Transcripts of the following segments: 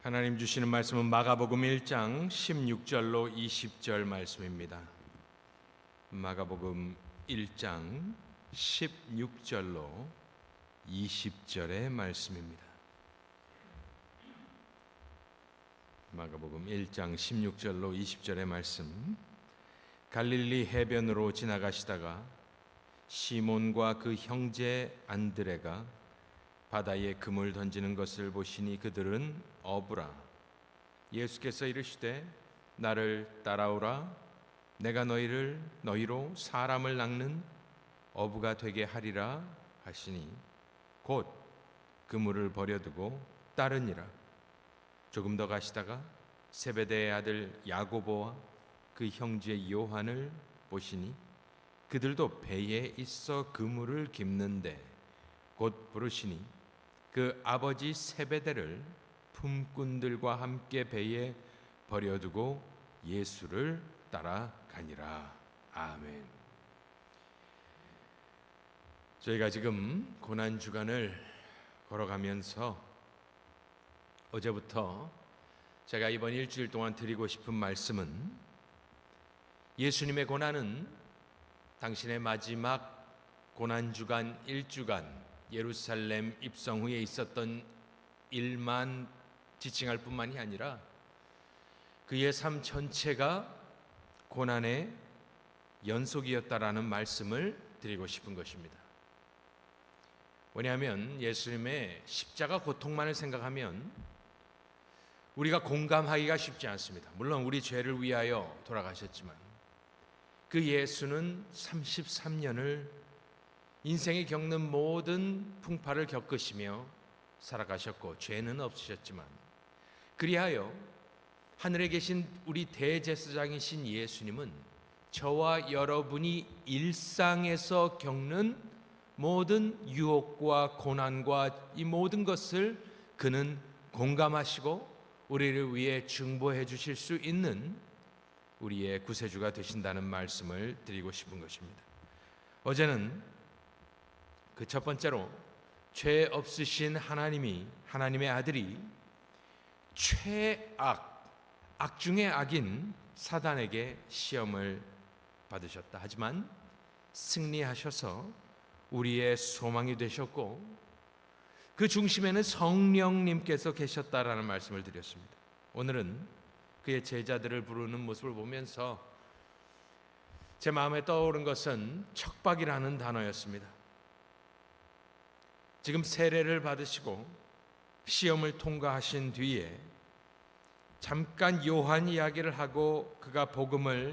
하나님 주시는 말씀은 마가복음 1장 16절로 20절 말씀입니다. 마가복음 1장 16절로 20절의 말씀입니다. 마가복음 1장 16절로 20절의 말씀. 갈릴리 해변으로 지나가시다가 시몬과 그 형제 안드레가 바다에 금을 던지는 것을 보시니 그들은 어부라. 예수께서 이르시되 나를 따라오라. 내가 너희로 사람을 낚는 어부가 되게 하리라 하시니 곧 그물을 버려두고 따르니라. 조금 더 가시다가 세베대의 아들 야고보와 그 형제 요한을 보시니 그들도 배에 있어 그물을 깁는데 곧 부르시니 그 아버지 세베대를 품꾼들과 함께 배에 버려두고 예수를 따라가니라. 아멘. 저희가 지금 고난주간을 걸어가면서 어제부터 제가 이번 일주일 동안 드리고 싶은 말씀은 예수님의 고난은 당신의 마지막 고난주간 1주간 예루살렘 입성 후에 있었던 일만 지칭할 뿐만이 아니라 그의 삶 전체가 고난의 연속이었다라는 말씀을 드리고 싶은 것입니다. 왜냐하면 예수님의 십자가 고통만을 생각하면 우리가 공감하기가 쉽지 않습니다. 물론 우리 죄를 위하여 돌아가셨지만 그 예수는 33년을 인생이 겪는 모든 풍파를 겪으시며 살아가셨고 죄는 없으셨지만 그리하여 하늘에 계신 우리 대제사장이신 예수님은 저와 여러분이 일상에서 겪는 모든 유혹과 고난과 이 모든 것을 그는 공감하시고 우리를 위해 중보해 주실 수 있는 우리의 구세주가 되신다는 말씀을 드리고 싶은 것입니다. 어제는 그 첫 번째로 죄 없으신 하나님의 아들이 악 중의 악인 사단에게 시험을 받으셨다. 하지만 승리하셔서 우리의 소망이 되셨고 그 중심에는 성령님께서 계셨다라는 말씀을 드렸습니다. 오늘은 그의 제자들을 부르는 모습을 보면서 제 마음에 떠오른 것은 척박이라는 단어였습니다. 지금 세례를 받으시고 시험을 통과하신 뒤에 잠깐 요한 이야기를 하고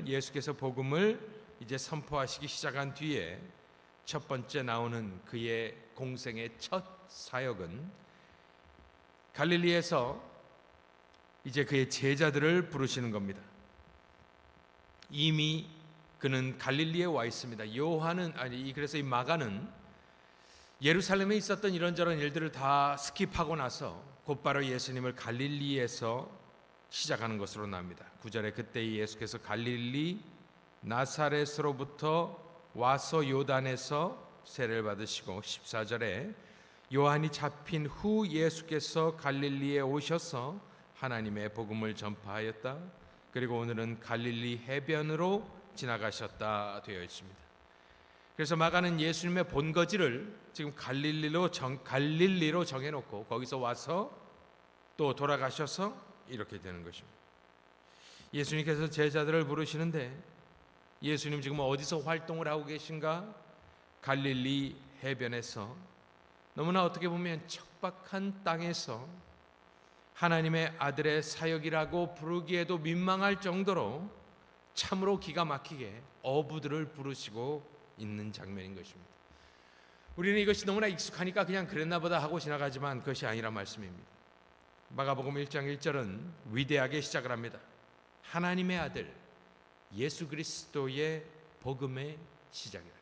예수께서 복음을 이제 선포하시기 시작한 뒤에 첫 번째 나오는 그의 공생의 첫 사역은 갈릴리에서 이제 그의 제자들을 부르시는 겁니다. 이미 그는 갈릴리에 와 있습니다. 그래서 이 마가는 예루살렘에 있었던 이런저런 일들을 다 스킵하고 나서 곧바로 예수님을 갈릴리에서 시작하는 것으로 나옵니다. 9절에 그때 예수께서 갈릴리 나사렛으로부터 와서 요단에서 세례를 받으시고 14절에 요한이 잡힌 후 예수께서 갈릴리에 오셔서 하나님의 복음을 전파하였다. 그리고 오늘은 갈릴리 해변으로 지나가셨다 되어 있습니다. 그래서 마가는 예수님의 본거지를 지금 갈릴리로 정해놓고 거기서 와서 또 돌아가셔서 이렇게 되는 것입니다. 예수님께서 제자들을 부르시는데 예수님 지금 어디서 활동을 하고 계신가? 갈릴리 해변에서 너무나 어떻게 보면 척박한 땅에서 하나님의 아들의 사역이라고 부르기에도 민망할 정도로 참으로 기가 막히게 어부들을 부르시고 있는 장면인 것입니다. 우리는 이것이 너무나 익숙하니까 그냥 그랬나 보다 하고 지나가지만 그것이 아니란 말씀입니다. 마가복음 1장 1절은 위대하게 시작을 합니다. 하나님의 아들 예수 그리스도의 복음의 시작이라.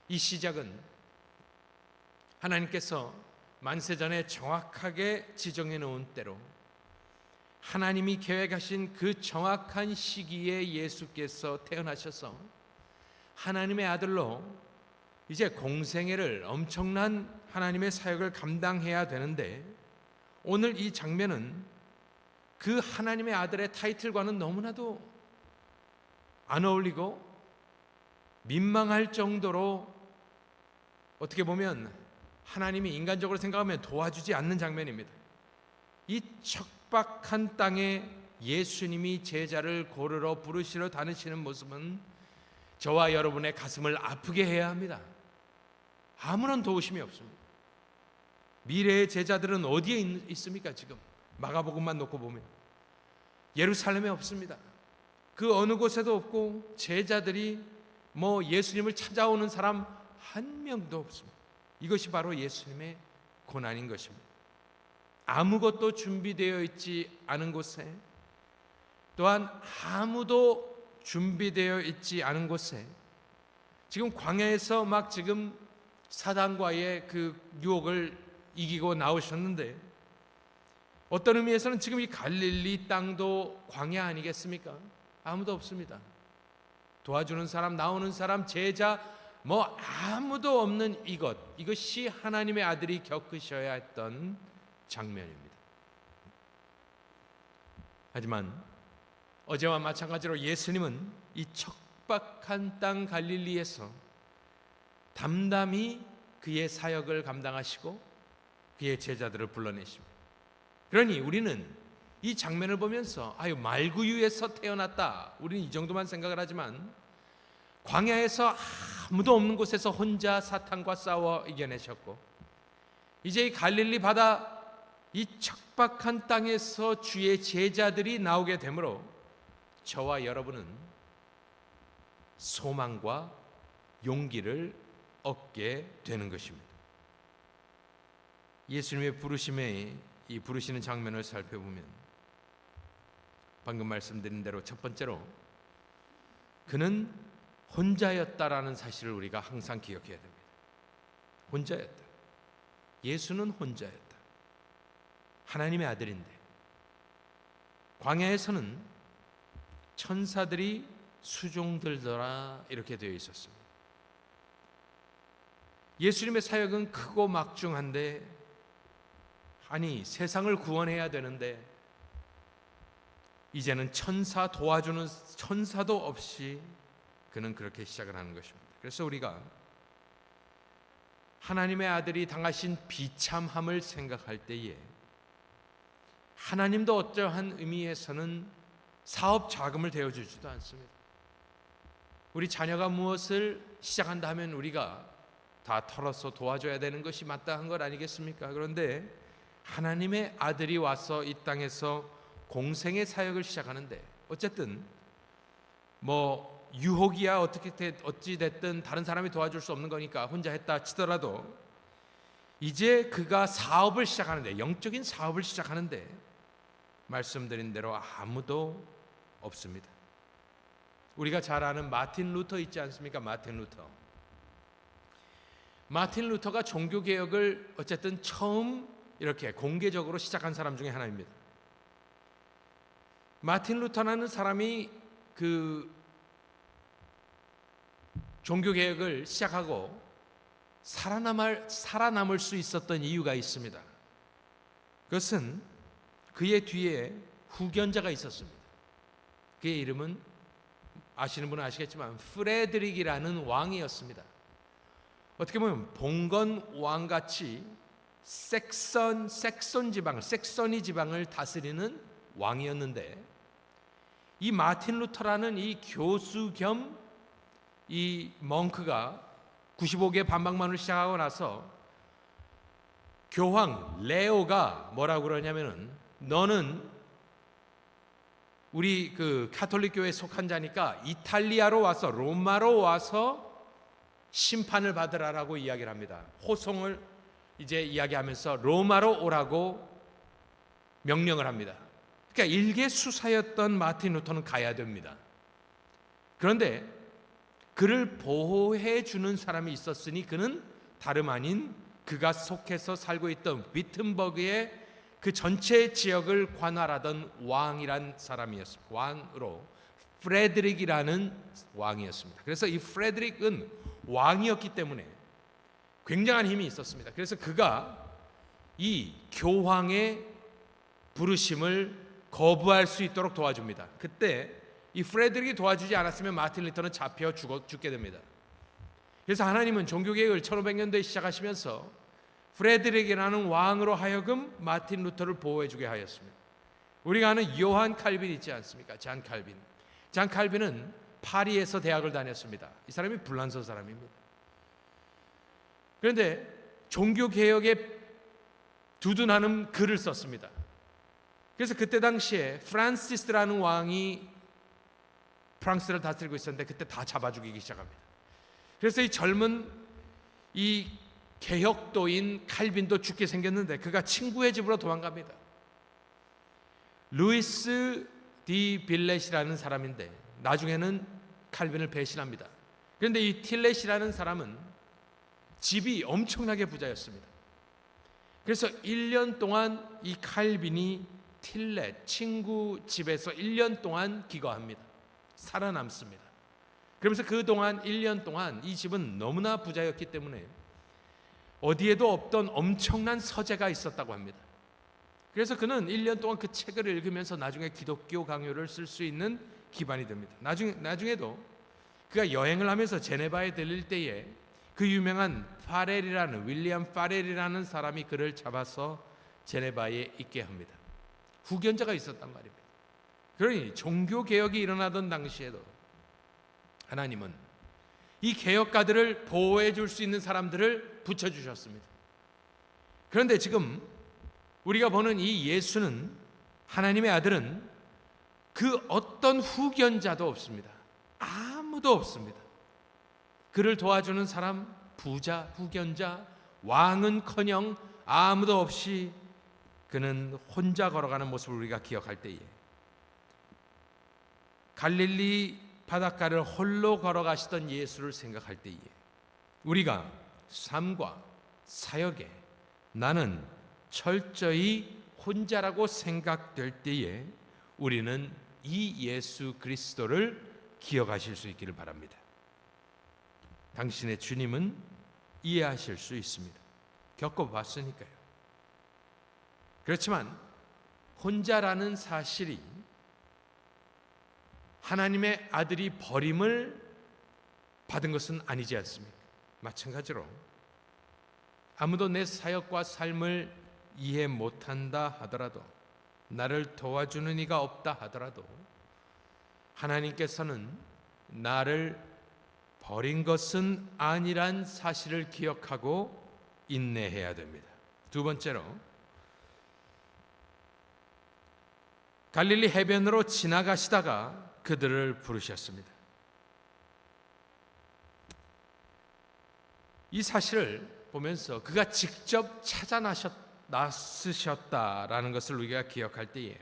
이 시작은 하나님께서 만세전에 정확하게 지정해 놓은 때로 하나님이 계획하신 그 정확한 시기에 예수께서 태어나셔서 하나님의 아들로 이제 공생애를 엄청난 하나님의 사역을 감당해야 되는데 오늘 이 장면은 그 하나님의 아들의 타이틀과는 너무나도 안 어울리고 민망할 정도로 어떻게 보면 하나님이 인간적으로 생각하면 도와주지 않는 장면입니다. 이 척박한 땅에 예수님이 제자를 고르러 부르시러 다니시는 모습은 저와 여러분의 가슴을 아프게 해야 합니다. 아무런 도우심이 없습니다. 미래의 제자들은 어디에 있습니까? 지금 마가복음만 놓고 보면 예루살렘에 없습니다. 그 어느 곳에도 없고 제자들이 예수님을 찾아오는 사람 한 명도 없습니다. 이것이 바로 예수님의 고난인 것입니다. 아무것도 준비되어 있지 않은 곳에, 또한 아무도 준비되어 있지 않은 곳에, 지금 광야에서 막 지금 사단과의 그 유혹을 이기고 나오셨는데, 어떤 의미에서는 지금 이 갈릴리 땅도 광야 아니겠습니까? 아무도 없습니다. 도와주는 사람, 나오는 사람, 제자 아무도 없는 이것이 하나님의 아들이 겪으셔야 했던 장면입니다. 하지만 어제와 마찬가지로 예수님은 이 척박한 땅 갈릴리에서 담담히 그의 사역을 감당하시고 그의 제자들을 불러내십니다. 그러니 우리는 이 장면을 보면서 말구유에서 태어났다, 우리는 이 정도만 생각을 하지만 광야에서 아무도 없는 곳에서 혼자 사탄과 싸워 이겨내셨고, 이제 이 갈릴리 바다 이 척박한 땅에서 주의 제자들이 나오게 되므로 저와 여러분은 소망과 용기를 얻게 되는 것입니다. 예수님의 부르심에 이 부르시는 장면을 살펴보면 방금 말씀드린 대로 첫 번째로 그는 혼자였다라는 사실을 우리가 항상 기억해야 됩니다. 혼자였다. 예수는 혼자였다. 하나님의 아들인데 광야에서는 천사들이 수종들더라 이렇게 되어 있었습니다. 예수님의 사역은 크고 막중한데, 세상을 구원해야 되는데 이제는 천사 도와주는 천사도 없이 그는 그렇게 시작을 하는 것입니다. 그래서 우리가 하나님의 아들이 당하신 비참함을 생각할 때에 하나님도 어떠한 의미에서는 사업 자금을 대어주지도 않습니다. 우리 자녀가 무엇을 시작한다 하면 우리가 다 털어서 도와줘야 되는 것이 마땅한 것 아니겠습니까? 그런데 하나님의 아들이 와서 이 땅에서 공생의 사역을 시작하는데, 어쨌든 유혹이야 어찌 됐든 다른 사람이 도와줄 수 없는 거니까 혼자 했다 치더라도 이제 그가 사업을 시작하는데, 영적인 사업을 시작하는데 말씀드린 대로 아무도 없습니다. 우리가 잘 아는 마틴 루터 있지 않습니까? 마틴 루터가 종교개혁을 어쨌든 처음 이렇게 공개적으로 시작한 사람 중에 하나입니다. 마틴 루터라는 사람이 그 종교개혁을 시작하고 살아남을 수 있었던 이유가 있습니다. 그것은 그의 뒤에 후견자가 있었습니다. 그의 이름은 아시는 분은 아시겠지만 프레드릭이라는 왕이었습니다. 어떻게 보면 봉건 왕같이 섹서니 지방을 다스리는 왕이었는데, 이 마틴 루터라는 이 교수 겸 이 멍크가 95개 반박만을 시작하고 나서 교황 레오가 뭐라고 그러냐면은, 너는 우리 그 가톨릭 교회에 속한 자니까 이탈리아로 와서, 로마로 와서 심판을 받으라라고 이야기를 합니다. 호송을 이제 이야기하면서 로마로 오라고 명령을 합니다. 그러니까 일개 수사였던 마틴 루터는 가야 됩니다. 그런데 그를 보호해 주는 사람이 있었으니 그는 다름 아닌 그가 속해서 살고 있던 위튼버그의 그 전체 지역을 관할하던 왕이란 사람이었습니다. 왕으로 프레드릭이라는 왕이었습니다. 그래서 이 프레드릭은 왕이었기 때문에 굉장한 힘이 있었습니다. 그래서 그가 이 교황의 부르심을 거부할 수 있도록 도와줍니다. 그때 이 프레드릭이 도와주지 않았으면 마틴 루터는 잡혀 죽게 됩니다. 그래서 하나님은 종교개혁을 1500년도에 시작하시면서 프레드릭이라는 왕으로 하여금 마틴 루터를 보호해주게 하였습니다. 우리가 아는 요한 칼빈 있지 않습니까? 잔 칼빈. 잔 칼빈은 파리에서 대학을 다녔습니다. 이 사람이 불란서 사람입니다. 그런데 종교개혁에 두둔하는 글을 썼습니다. 그래서 그때 당시에 프란시스라는 왕이 프랑스를 다스리고 있었는데 그때 다 잡아 죽이기 시작합니다. 그래서 이 젊은 이 개혁도인 칼빈도 죽게 생겼는데 그가 친구의 집으로 도망갑니다. 루이스 디 빌렛이라는 사람인데 나중에는 칼빈을 배신합니다. 그런데 이 틸렛이라는 사람은 집이 엄청나게 부자였습니다. 그래서 1년 동안 이 칼빈이 틸렛 친구 집에서 1년 동안 기거합니다. 살아남습니다. 그러면서 그동안 1년 동안 이 집은 너무나 부자였기 때문에 어디에도 없던 엄청난 서재가 있었다고 합니다. 그래서 그는 1년 동안 그 책을 읽으면서 나중에 기독교 강요를 쓸 수 있는 기반이 됩니다. 나중에도 그가 여행을 하면서 제네바에 들릴 때에 그 유명한 윌리엄 파렐이라는 사람이 그를 잡아서 제네바에 있게 합니다. 후견자가 있었단 말입니다. 그러니 종교개혁이 일어나던 당시에도 하나님은 이 개혁가들을 보호해 줄 수 있는 사람들을 붙여주셨습니다. 그런데 지금 우리가 보는 이 예수는, 하나님의 아들은 그 어떤 후견자도 없습니다. 아무도 없습니다. 그를 도와주는 사람, 부자, 후견자, 왕은커녕 아무도 없이 그는 혼자 걸어가는 모습을 우리가 기억할 때에 갈릴리 바닷가를 홀로 걸어가시던 예수를 생각할 때에 우리가 삶과 사역에 나는 철저히 혼자라고 생각될 때에 우리는 이 예수 그리스도를 기억하실 수 있기를 바랍니다. 당신의 주님은 이해하실 수 있습니다. 겪어봤으니까요. 그렇지만 혼자라는 사실이 하나님의 아들이 버림을 받은 것은 아니지 않습니까? 마찬가지로 아무도 내 사역과 삶을 이해 못한다 하더라도, 나를 도와주는 이가 없다 하더라도 하나님께서는 나를 버린 것은 아니란 사실을 기억하고 인내해야 됩니다. 두 번째로, 갈릴리 해변으로 지나가시다가 그들을 부르셨습니다. 이 사실을 보면서 그가 직접 찾아 나서셨다라는 것을 우리가 기억할 때에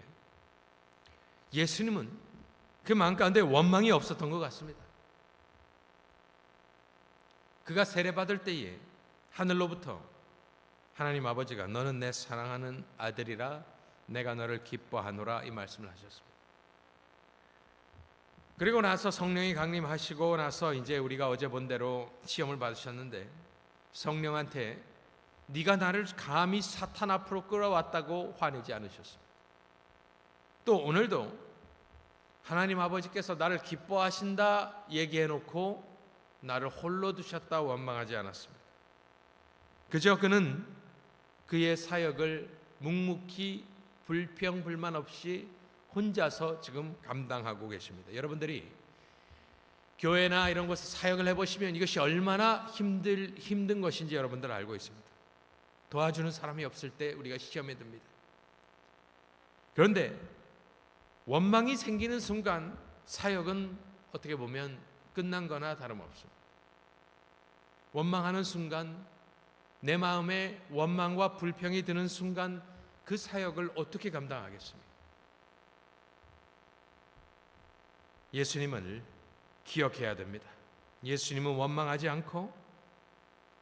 예수님은 그 마음 가운데 원망이 없었던 것 같습니다. 그가 세례받을 때에 하늘로부터 하나님 아버지가 너는 내 사랑하는 아들이라 내가 너를 기뻐하노라 이 말씀을 하셨습니다. 그리고 나서 성령이 강림하시고 나서 이제 우리가 어제 본 대로 시험을 받으셨는데 성령한테 네가 나를 감히 사탄 앞으로 끌어왔다고 화내지 않으셨습니다. 또 오늘도 하나님 아버지께서 나를 기뻐하신다 얘기해놓고 나를 홀로 두셨다 원망하지 않았습니다. 그저 그는 그의 사역을 묵묵히 불평불만 없이 혼자서 지금 감당하고 계십니다. 여러분들이 교회나 이런 곳에 사역을 해보시면 이것이 얼마나 힘든 것인지 여러분들 알고 있습니다. 도와주는 사람이 없을 때 우리가 시험에 듭니다. 그런데 원망이 생기는 순간 사역은 어떻게 보면 끝난 거나 다름없습니다. 원망하는 순간, 내 마음에 원망과 불평이 드는 순간 그 사역을 어떻게 감당하겠습니까? 예수님을 기억해야 됩니다. 예수님은 원망하지 않고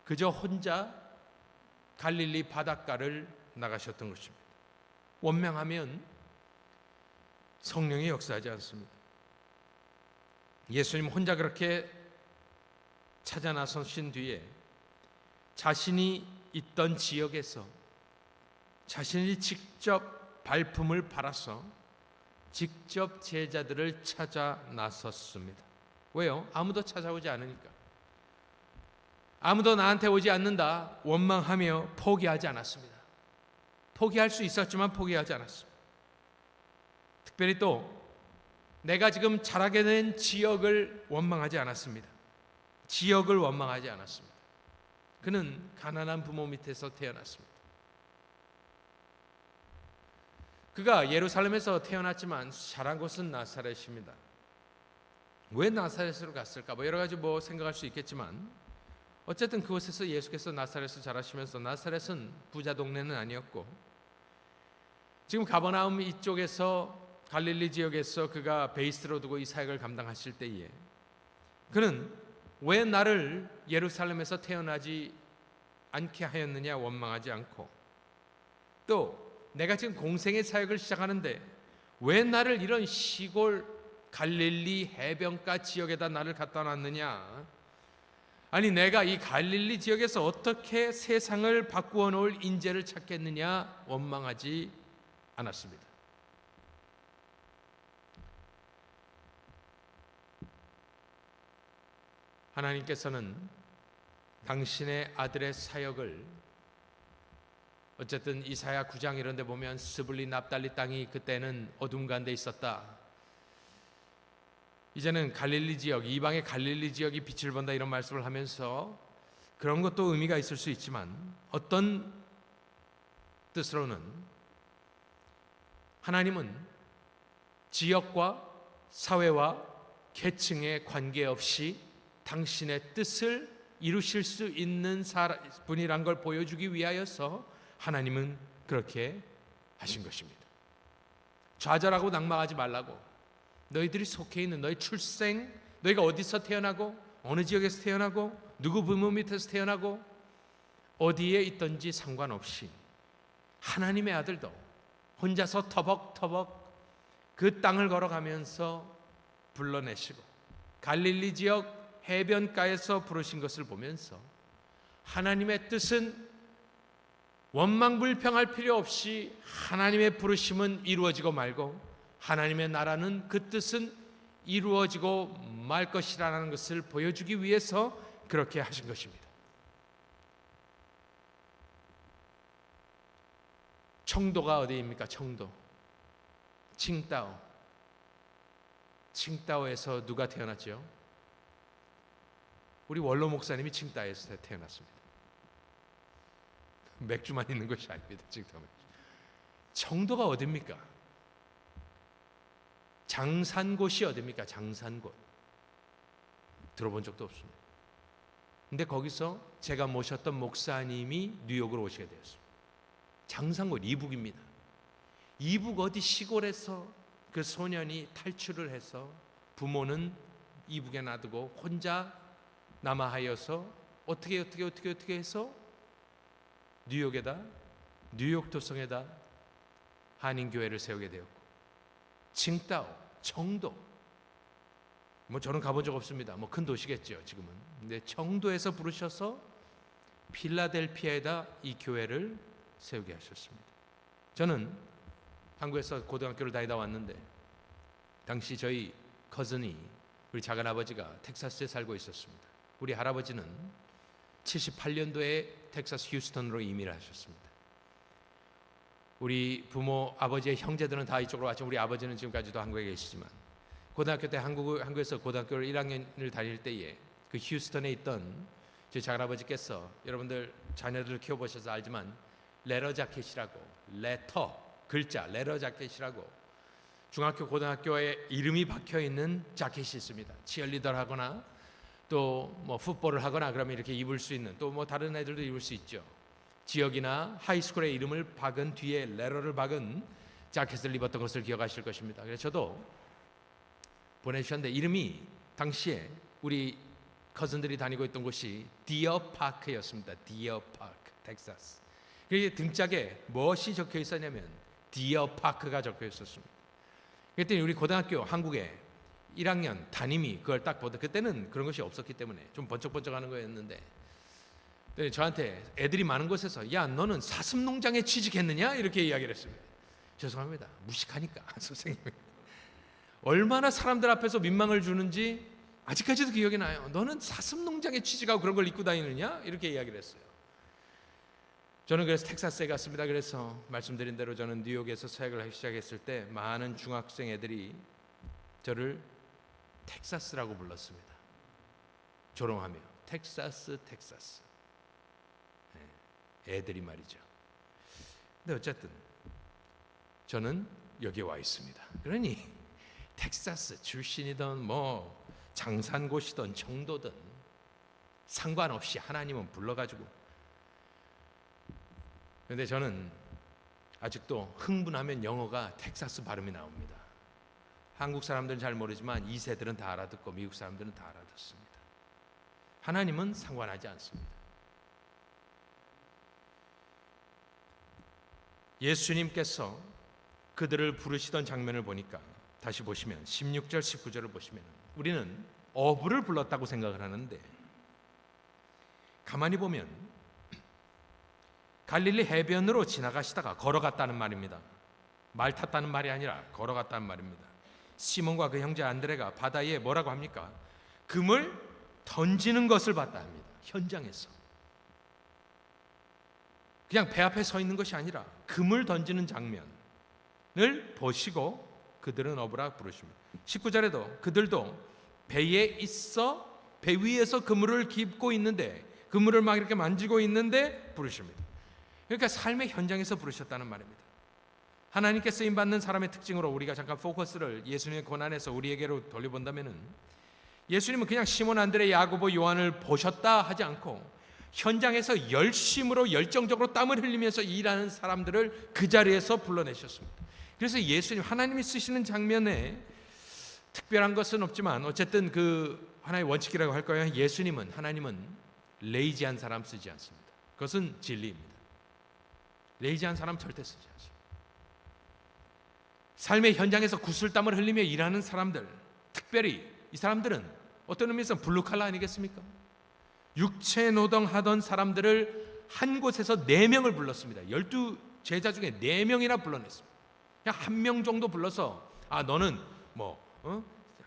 그저 혼자 갈릴리 바닷가를 나가셨던 것입니다. 원망하면 성령이 역사하지 않습니다. 예수님 혼자 그렇게 찾아 나서신 뒤에 자신이 있던 지역에서 자신이 직접 발품을 팔아서 직접 제자들을 찾아 나섰습니다. 왜요? 아무도 찾아오지 않으니까. 아무도 나한테 오지 않는다 원망하며 포기하지 않았습니다. 포기할 수 있었지만 포기하지 않았습니다. 특별히 또 내가 지금 자라게 된 지역을 원망하지 않았습니다. 지역을 원망하지 않았습니다. 그는 가난한 부모 밑에서 태어났습니다. 그가 예루살렘에서 태어났지만 자란 곳은 나사렛입니다. 왜 나사렛으로 갔을까? 여러 가지 생각할 수 있겠지만 어쨌든 그곳에서 예수께서 나사렛에서 자라시면서 나사렛은 부자 동네는 아니었고 지금 가버나움 이쪽에서 갈릴리 지역에서 그가 베이스로 두고 이 사역을 감당하실 때에 그는 왜 나를 예루살렘에서 태어나지 않게 하였느냐 원망하지 않고 또 내가 지금 공생의 사역을 시작하는데 왜 나를 이런 시골 갈릴리 해변가 지역에다 나를 갖다 놨느냐, 아니 내가 이 갈릴리 지역에서 어떻게 세상을 바꾸어 놓을 인재를 찾겠느냐 원망하지 않았습니다. 하나님께서는 당신의 아들의 사역을 어쨌든 이사야 9장 이런 데 보면 스불리 납달리 땅이 그때는 어둠 가운데 있었다. 이제는 갈릴리 지역, 이방의 갈릴리 지역이 빛을 본다 이런 말씀을 하면서 그런 것도 의미가 있을 수 있지만 어떤 뜻으로는 하나님은 지역과 사회와 계층에 관계없이 당신의 뜻을 이루실 수 있는 분이란 걸 보여주기 위하여서 하나님은 그렇게 하신 것입니다. 좌절하고 낙망하지 말라고. 너희들이 속해 있는 너희 출생, 너희가 어디서 태어나고 어느 지역에서 태어나고 누구 부모 밑에서 태어나고 어디에 있든지 상관없이 하나님의 아들도 혼자서 터벅터벅 그 땅을 걸어가면서 불러내시고 갈릴리 지역 해변가에서 부르신 것을 보면서 하나님의 뜻은 원망불평할 필요 없이 하나님의 부르심은 이루어지고 말고 하나님의 나라는 그 뜻은 이루어지고 말 것이라는 것을 보여주기 위해서 그렇게 하신 것입니다. 청도가 어디입니까? 청도. 칭따오. 칭따오에서 누가 태어났죠? 우리 원로 목사님이 칭따오에서 태어났습니다. 맥주만 있는 것이 아닙니다. 칭따오. 청도가 어디입니까? 장산곳이 어디입니까? 장산곳. 들어본 적도 없습니다. 근데 거기서 제가 모셨던 목사님이 뉴욕으로 오시게 되었습니다. 장산곳 이북입니다. 이북 어디 시골에서 그 소년이 탈출을 해서 부모는 이북에 놔두고 혼자 남아하여서 어떻게 해서 뉴욕에다 뉴욕 도성에다 한인교회를 세우게 되었고 칭따오, 청도 저는 가본 적 없습니다. 큰 도시겠죠 지금은. 근데 청도에서 부르셔서 필라델피아에다 이 교회를 세우게 하셨습니다. 저는 한국에서 고등학교를 다니다 왔는데 당시 저희 커즌이 우리 작은아버지가 텍사스에 살고 있었습니다. 우리 할아버지는 78년도에 텍사스 휴스턴으로 이민을 하셨습니다. 우리 부모 아버지의 형제들은 다 이쪽으로 왔죠. 우리 아버지는 지금까지도 한국에 계시지만 고등학교 때 한국에서 고등학교를 1학년을 다닐 때에 그 휴스턴에 있던 제 작은아버지께서 여러분들 자녀들을 키워보셔서 알지만 레터 자켓이라고 글자 레터 자켓이라고 중학교 고등학교에 이름이 박혀있는 자켓이 있습니다. 치어리더를 하거나 또 풋볼을 하거나 그러면 이렇게 입을 수 있는 또 다른 애들도 입을 수 있죠. 지역이나 하이스쿨의 이름을 박은 뒤에 레터를 박은 자켓을 입었던 것을 기억하실 것입니다. 그래서 저도 보내주셨는데 이름이 당시에 우리 커즌들이 다니고 있던 곳이 디어 파크였습니다. 디어 파크, 텍사스. 그게 등짝에 무엇이 적혀 있었냐면 디어 파크가 적혀 있었습니다. 그랬더니 우리 고등학교 한국에 1학년 담임이 그걸 딱 보다 그때는 그런 것이 없었기 때문에 좀 번쩍번쩍하는 거였는데 저한테 애들이 많은 곳에서 야 너는 사슴농장에 취직했느냐 이렇게 이야기를 했습니다. 죄송합니다. 무식하니까 선생님이 얼마나 사람들 앞에서 민망을 주는지 아직까지도 기억이 나요. 너는 사슴 농장에 취직하고 그런 걸 입고 다니느냐? 이렇게 이야기를 했어요. 저는 그래서 텍사스에 갔습니다. 그래서 말씀드린 대로 저는 뉴욕에서 사역을 하기 시작했을 때 많은 중학생 애들이 저를 텍사스라고 불렀습니다. 조롱하며 텍사스. 애들이 말이죠. 근데 어쨌든 저는 여기 와 있습니다. 그러니 텍사스 출신이든 뭐 장산고시든 청도든 상관없이 하나님은 불러가지고, 그런데 저는 아직도 흥분하면 영어가 텍사스 발음이 나옵니다. 한국 사람들은 잘 모르지만 2세들은 다 알아듣고 미국 사람들은 다 알아듣습니다. 하나님은 상관하지 않습니다. 예수님께서 그들을 부르시던 장면을 보니까 다시 보시면 16절 19절을 보시면 우리는 어부를 불렀다고 생각을 하는데, 가만히 보면 갈릴리 해변으로 지나가시다가 걸어갔다는 말입니다. 말 탔다는 말이 아니라 걸어갔다는 말입니다. 시몬과 그 형제 안드레가 바다에 뭐라고 합니까? 금을 던지는 것을 봤다 합니다. 현장에서 그냥 배 앞에 서 있는 것이 아니라 금을 던지는 장면을 보시고 그들은 어부라 부르십니다. 19절에도 그들도 배에 있어 배 위에서 그물을 깁고 있는데, 그물을 막 이렇게 만지고 있는데 부르십니다. 그러니까 삶의 현장에서 부르셨다는 말입니다. 하나님께 쓰임받는 사람의 특징으로 우리가 잠깐 포커스를 예수님의 고난에서 우리에게로 돌려본다면은, 예수님은 그냥 시몬, 안드레, 야고보, 요한을 보셨다 하지 않고 현장에서 열심으로 열정적으로 땀을 흘리면서 일하는 사람들을 그 자리에서 불러내셨습니다. 그래서 예수님, 하나님이 쓰시는 장면에 특별한 것은 없지만 어쨌든 그 하나의 원칙이라고 할 거예요. 예수님은, 하나님은 레이지한 사람 쓰지 않습니다. 그것은 진리입니다. 레이지한 사람 절대 쓰지 않습니다. 삶의 현장에서 구슬땀을 흘리며 일하는 사람들, 특별히 이 사람들은 어떤 의미에서 블루칼라 아니겠습니까? 육체 노동하던 사람들을 한 곳에서 4명을 불렀습니다. 12제자 중에 4명이나 불러냈습니다. 그냥 1명 정도 불러서 너는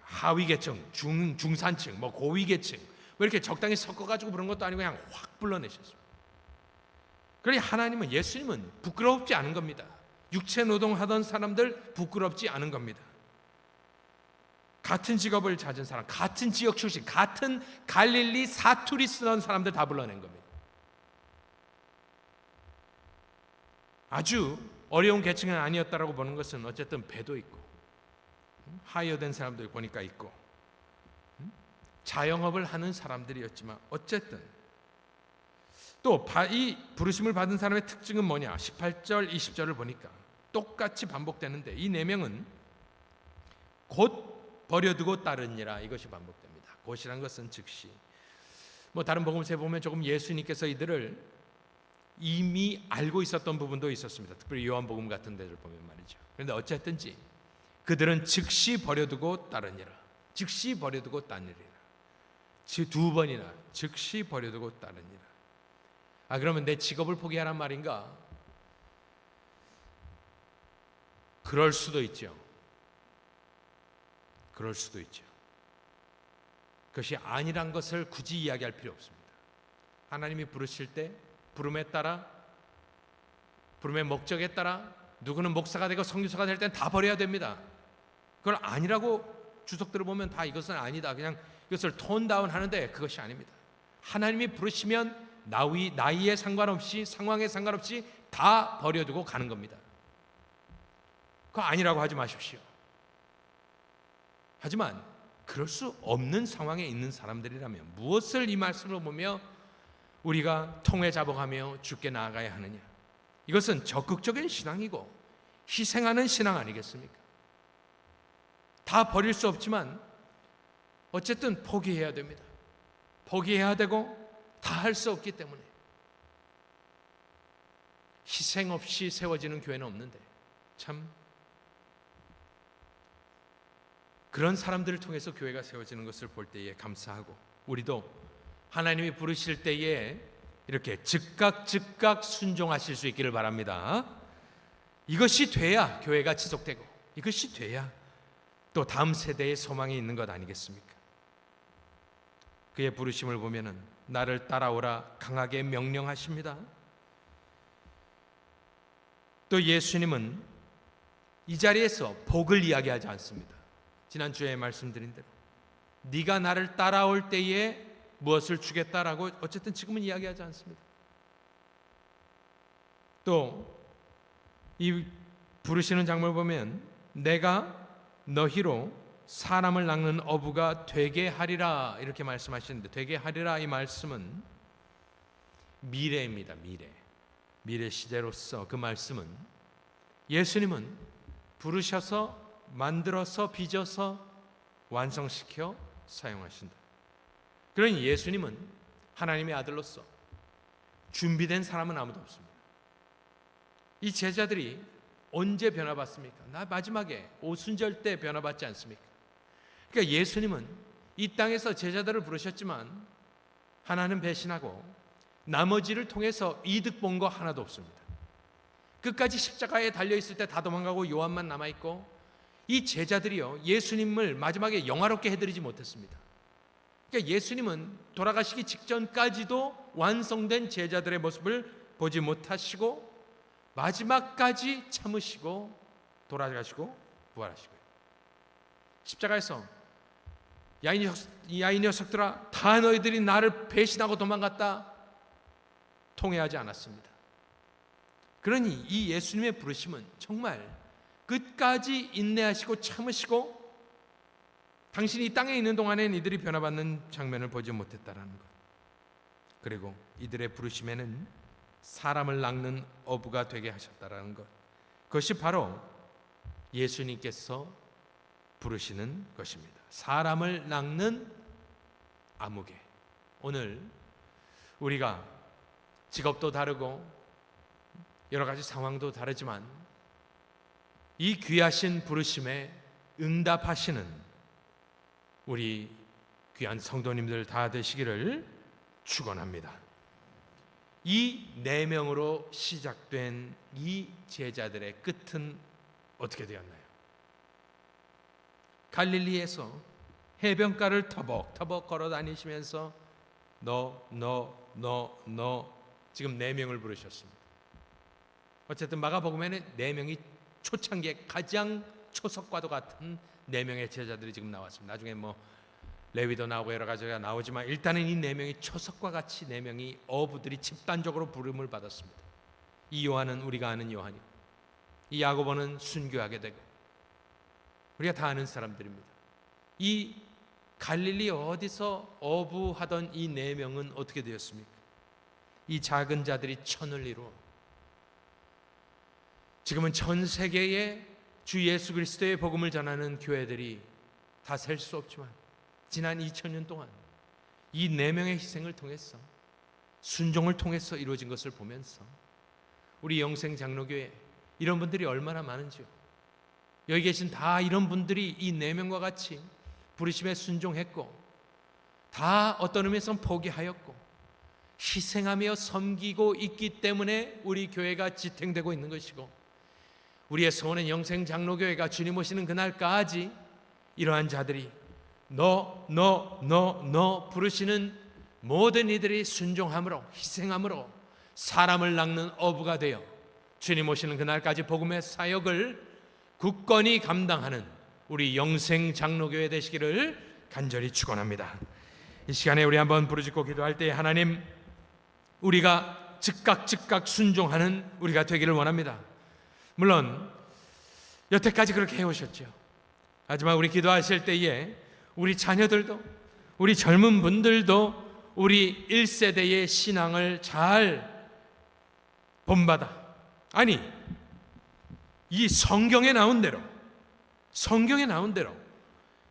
하위 계층, 중산층, 고위 계층 이렇게 적당히 섞어가지고 부른 것도 아니고 그냥 확 불러내셨습니다. 그러니 하나님은, 예수님은 부끄럽지 않은 겁니다. 육체 노동하던 사람들 부끄럽지 않은 겁니다. 같은 직업을 가진 사람, 같은 지역 출신, 같은 갈릴리 사투리 쓰던 사람들 다 불러낸 겁니다. 아주 어려운 계층은 아니었다라고 보는 것은 어쨌든 배도 있고 하이어된 사람들 보니까 있고 자영업을 하는 사람들이었지만, 어쨌든 또 이 부르심을 받은 사람의 특징은 뭐냐? 18절 20절을 보니까 똑같이 반복되는데, 이 4명은 곧 버려두고 따르니라, 이것이 반복됩니다. 곧이란 것은 즉시. 다른 복음서에 보면 조금 예수님께서 이들을 이미 알고 있었던 부분도 있었습니다. 특별히 요한복음 같은 데를 보면 말이죠. 그런데 어쨌든지 그들은 즉시 버려두고 따르니라. 즉시 버려두고 따르니라. 2번이나 즉시 버려두고 따르니라. 그러면 내 직업을 포기하란 말인가? 그럴 수도 있죠. 그럴 수도 있죠. 그것이 아니란 것을 굳이 이야기할 필요 없습니다. 하나님이 부르실 때 부름에 따라, 부름의 목적에 따라 누구는 목사가 되고 선교사가 될 때는 다 버려야 됩니다. 그걸 아니라고 주석들을 보면 다 이것은 아니다, 그냥 이것을 톤 다운 하는데 그것이 아닙니다. 하나님이 부르시면 나이에 상관없이, 상황에 상관없이 다 버려두고 가는 겁니다. 그거 아니라고 하지 마십시오. 하지만 그럴 수 없는 상황에 있는 사람들이라면 무엇을 이 말씀으로 보며 우리가 통회 잡아가며 주께 나아가야 하느냐? 이것은 적극적인 신앙이고 희생하는 신앙 아니겠습니까? 다 버릴 수 없지만 어쨌든 포기해야 됩니다. 포기해야 되고 다 할 수 없기 때문에 희생 없이 세워지는 교회는 없는데, 참 그런 사람들을 통해서 교회가 세워지는 것을 볼 때에 감사하고, 우리도 하나님이 부르실 때에 이렇게 즉각 순종하실 수 있기를 바랍니다. 이것이 돼야 교회가 지속되고, 이것이 돼야 또 다음 세대의 소망이 있는 것 아니겠습니까? 그의 부르심을 보면은 나를 따라오라 강하게 명령하십니다. 또 예수님은 이 자리에서 복을 이야기하지 않습니다. 지난주에 말씀드린 대로 네가 나를 따라올 때에 무엇을 주겠다라고 어쨌든 지금은 이야기하지 않습니다. 또 이 부르시는 장면을 보면 내가 너희로 사람을 낚는 어부가 되게 하리라 이렇게 말씀하시는데, 되게 하리라 이 말씀은 미래입니다. 미래 시제로서 그 말씀은 예수님은 부르셔서 만들어서 빚어서 완성시켜 사용하신다. 그러니 예수님은 하나님의 아들로서 준비된 사람은 아무도 없습니다. 이 제자들이 언제 변화받습니까? 나 마지막에 오순절 때 변화받지 않습니까? 그러니까 예수님은 이 땅에서 제자들을 부르셨지만 하나는 배신하고 나머지를 통해서 이득 본 거 하나도 없습니다. 끝까지 십자가에 달려있을 때 다 도망가고 요한만 남아있고, 이 제자들이요 예수님을 마지막에 영화롭게 해드리지 못했습니다. 그러니까 예수님은 돌아가시기 직전까지도 완성된 제자들의 모습을 보지 못하시고 마지막까지 참으시고 돌아가시고 부활하시고요. 십자가에서 야 이 녀석들아 다 너희들이 나를 배신하고 도망갔다 통회하지 않았습니다. 그러니 이 예수님의 부르심은 정말 끝까지 인내하시고 참으시고 당신이 이 땅에 있는 동안엔 이들이 변화받는 장면을 보지 못했다라는 것, 그리고 이들의 부르심에는 사람을 낚는 어부가 되게 하셨다라는 것, 그것이 바로 예수님께서 부르시는 것입니다. 사람을 낚는 아무개. 오늘 우리가 직업도 다르고 여러 가지 상황도 다르지만 이 귀하신 부르심에 응답하시는 우리 귀한 성도님들 다 되시기를 축원합니다. 이 4명으로 시작된 이 제자들의 끝은 어떻게 되었나요? 갈릴리에서 해변가를 터벅터벅 걸어 다니시면서 너 지금 4명을 부르셨습니다. 어쨌든 마가복음에는 4명이 초창기에 가장 초석과도 같은 4명의 제자들이 지금 나왔습니다. 나중에 레위도 나오고 여러 가지가 나오지만 일단은 이 4명이 초석과 같이 4명이 어부들이 집단적으로 부름을 받았습니다. 이 요한은 우리가 아는 요한이고, 이 야고보는 순교하게 되고, 우리가 다 아는 사람들입니다. 이 갈릴리 어디서 어부하던 이 4명은 어떻게 되었습니까? 이 작은 자들이 천을 이루어 지금은 전 세계에 주 예수 그리스도의 복음을 전하는 교회들이 다 셀 수 없지만 지난 2000년 동안 이 4명의 희생을 통해서, 순종을 통해서 이루어진 것을 보면서 우리 영생장로교회 이런 분들이 얼마나 많은지요. 여기 계신 다 이런 분들이 이 4명과 같이 부르심에 순종했고 다 어떤 의미에서는 포기하였고 희생하며 섬기고 있기 때문에 우리 교회가 지탱되고 있는 것이고, 우리의 소원은 영생장로교회가 주님 오시는 그날까지 이러한 자들이 너 부르시는 모든 이들이 순종함으로 희생함으로 사람을 낚는 어부가 되어 주님 오시는 그날까지 복음의 사역을 굳건히 감당하는 우리 영생장로교회 되시기를 간절히 축원합니다. 이 시간에 우리 한번 부르짖고 기도할 때 하나님, 우리가 즉각 순종하는 우리가 되기를 원합니다. 물론 여태까지 그렇게 해오셨죠. 하지만 우리 기도하실 때에 우리 자녀들도, 우리 젊은 분들도 우리 1세대의 신앙을 잘 본받아, 아니 이 성경에 나온 대로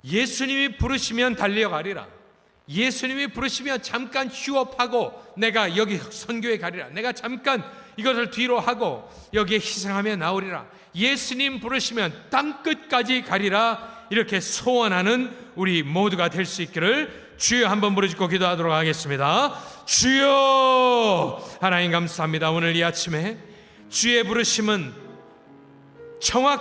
예수님이 부르시면 달려가리라, 예수님이 부르시면 잠깐 휴업하고 내가 여기 선교에 가리라, 내가 잠깐 이것을 뒤로 하고 여기에 희생하며 나오리라, 예수님 부르시면 땅끝까지 가리라, 이렇게 소원하는 우리 모두가 될 수 있기를 주여 한번 부르짖고 기도하도록 하겠습니다. 주여, 하나님 감사합니다. 오늘 이 아침에 주의 부르심은 정확